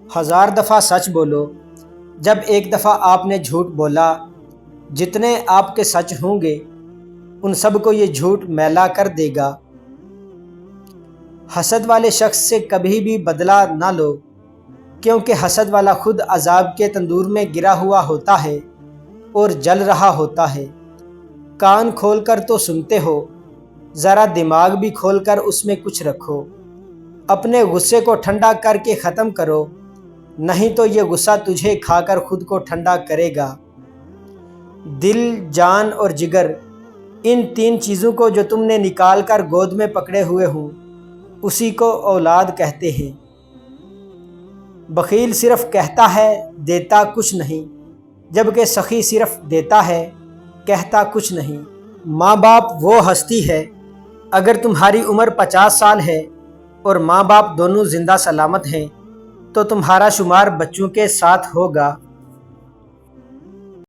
1000 دفعہ سچ بولو، جب ایک دفعہ آپ نے جھوٹ بولا، جتنے آپ کے سچ ہوں گے ان سب کو یہ جھوٹ میلا کر دے گا۔ حسد والے شخص سے کبھی بھی بدلہ نہ لو، کیونکہ حسد والا خود عذاب کے تندور میں گرا ہوا ہوتا ہے اور جل رہا ہوتا ہے۔ کان کھول کر تو سنتے ہو، ذرا دماغ بھی کھول کر اس میں کچھ رکھو۔ اپنے غصے کو ٹھنڈا کر کے ختم کرو، نہیں تو یہ غصہ تجھے کھا کر خود کو ٹھنڈا کرے گا۔ دل، جان اور جگر، ان 3 چیزوں کو جو تم نے نکال کر گود میں پکڑے ہوئے ہوں، اسی کو اولاد کہتے ہیں۔ بخیل صرف کہتا ہے، دیتا کچھ نہیں، جبکہ سخی صرف دیتا ہے، کہتا کچھ نہیں۔ ماں باپ وہ ہستی ہے، اگر تمہاری عمر 50 سال ہے اور ماں باپ دونوں زندہ سلامت ہیں تو تمہارا شمار بچوں کے ساتھ ہوگا۔